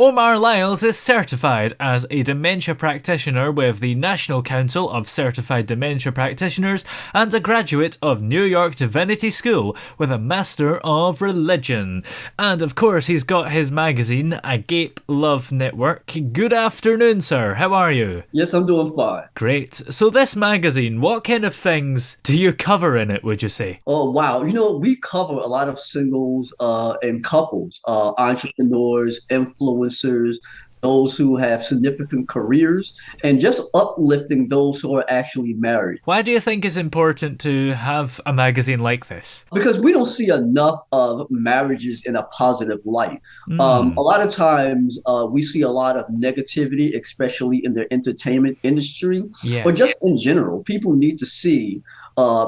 Omar Liles is certified as a dementia practitioner with the National Council of Certified Dementia Practitioners and a graduate of New York Divinity School with a Master of Religion. And of course, he's got his magazine, Agape Love Network. Good afternoon, sir. How are you? Yes, I'm doing fine. Great. So this magazine, what kind of things do you cover in it, would you say? Oh, wow. We cover a lot of singles and couples, entrepreneurs, influencers, those who have significant careers, and just uplifting those who are actually married. Why do you think it's important to have a magazine like this? Because we don't see enough of marriages in a positive light. A Mm, lot of times we see a lot of negativity, especially in the entertainment industry or yeah. just in general. People need to see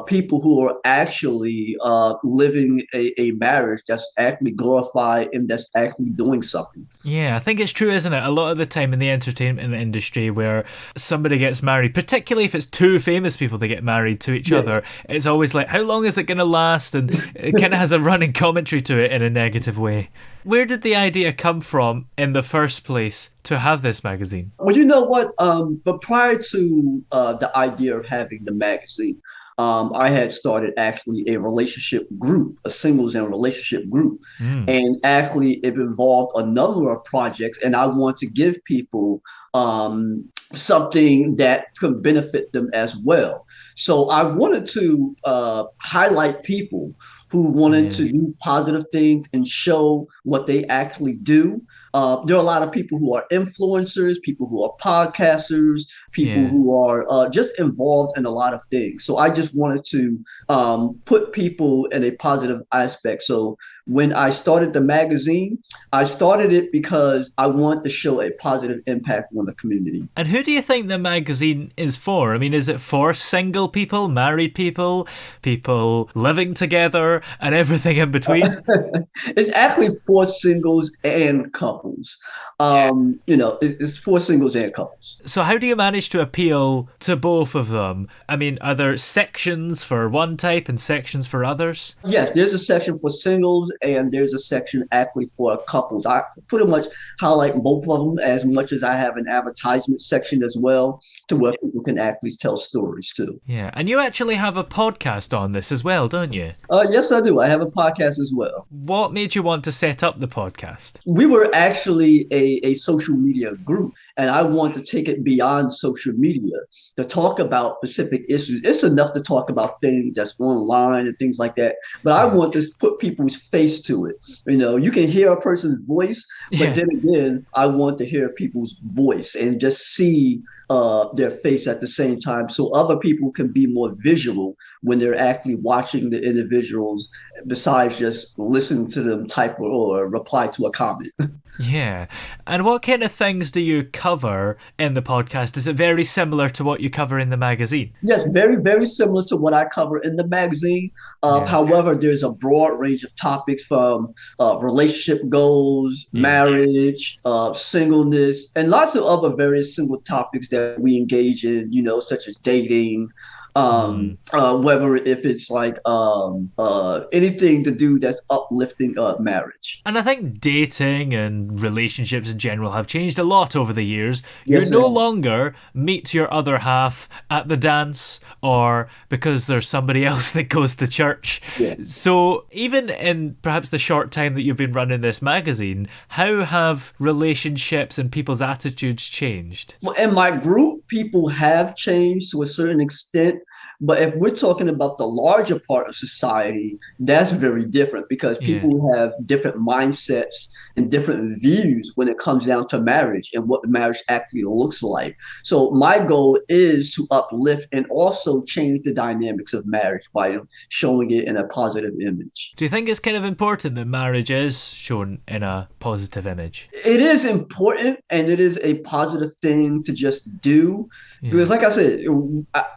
people who are actually living a marriage that's actually glorified and that's actually doing something. Yeah, I think it's true, isn't it? A lot of the time in the entertainment industry where somebody gets married, particularly if it's two famous people that get married to each Yeah. other, it's always like, how long is it going to last? And it kind of has a running commentary to it in a negative way. Where did the idea come from in the first place to have this magazine? Well, you know what? But prior to the idea of having the magazine, I had started actually a relationship group, a singles and relationship group. Mm, And actually, it involved a number of projects. And I want to give people something that could benefit them as well. So I wanted to highlight people who wanted yeah. to do positive things and show what they actually do. There are a lot of people who are influencers, people who are podcasters, people Yeah. who are just involved in a lot of things. So I just wanted to put people in a positive aspect. So when I started the magazine, I started it because I wanted to show a positive impact on the community. And who do you think the magazine is for? I mean, is it for single people, married people, people living together, and everything in between? It's actually for singles and couples. It's for singles and couples. So, how do you manage to appeal to both of them? I mean, are there sections for one type and sections for others? Yes, there's a section for singles and there's a section actually for couples. I pretty much highlight both of them as much as I have an advertisement section as well, to where people can actually tell stories too. Yeah, and you actually have a podcast on this as well, don't you? Yes, I do. I have a podcast as well. What made you want to set up the podcast? We were actually a social media group, and I want to take it beyond social media to talk about specific issues. It's enough to talk about things that's online and things like that, but I Yeah. want to put people's face to it. You can hear a person's voice, but Yeah. then again, I want to hear people's voice and just see their face at the same time, so other people can be more visual when they're actually watching the individuals, besides just listening to them type or reply to a comment. Yeah. And what kind of things do you cover in the podcast? Is it very similar to what you cover in the magazine? Yes, very, very similar to what I cover in the magazine. Yeah. However, there's a broad range of topics from relationship goals, Yeah. marriage, singleness, and lots of other various single topics that we engage in, such as dating, Mm. whether if it's like anything to do that's uplifting marriage. And I think dating and relationships in general have changed a lot over the years. You Yes, it no has. longer meet your other half at the dance or because there's somebody else that goes to church. Yeah. So, even in perhaps the short time that you've been running this magazine, how have relationships and people's attitudes changed? Well, in my group, people have changed to a certain extent. But if we're talking about the larger part of society, that's very different because Yeah. people have different mindsets and different views when it comes down to marriage and what marriage actually looks like. So my goal is to uplift and also change the dynamics of marriage by showing it in a positive image. Do you think it's kind of important that marriage is shown in a positive image? It is important and it is a positive thing to just do Yeah. because, like I said,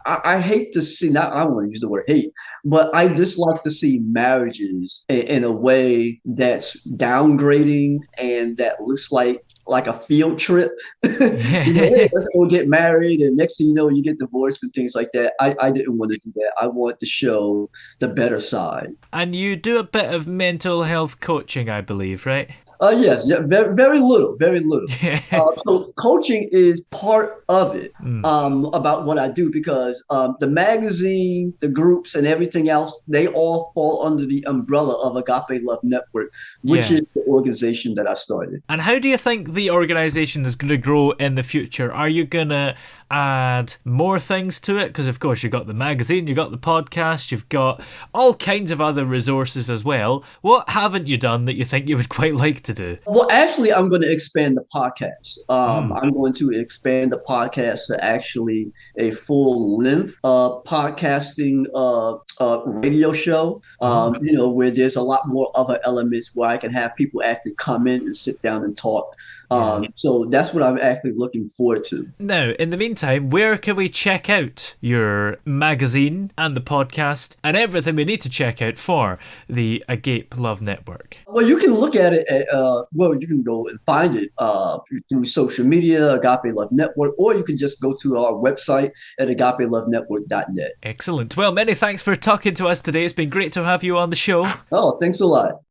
I hate to see, not I don't want to use the word hate, but I dislike to see marriages in a way that's downgrading and that looks like a field trip. Hey, Yeah. let's go get married, and next thing you know, you get divorced and things like that. I didn't want to do that. I want to show the better side. And you do a bit of mental health coaching, I believe, right? Yes, yeah, very, very little, very little. Yeah. So coaching is part of it, Mm. about what I do, because the magazine, the groups, and everything else, they all fall under the umbrella of Agape Love Network, which Yeah. is the organization that I started. And how do you think the organization is going to grow in the future? Are you going to add more things to it? Because, of course, you've got the magazine, you've got the podcast, you've got all kinds of other resources as well. What haven't you done that you think you would quite like to do? Well, actually, I'm going to expand the podcast. Mm. I'm going to expand the podcast to actually a full length podcasting radio show, Oh. where there's a lot more other elements where I can have people actually come in and sit down and talk. Yeah. So that's what I'm actually looking forward to. Now, in the meantime, where can we check out your magazine and the podcast and everything we need to check out for the Agape Love Network? Well, you can look at it you can go and find it through social media, Agape Love Network, or you can just go to our website at agapelovenetwork.net. Excellent. Well, many thanks for talking to us today. It's been great to have you on the show. Oh, thanks a lot.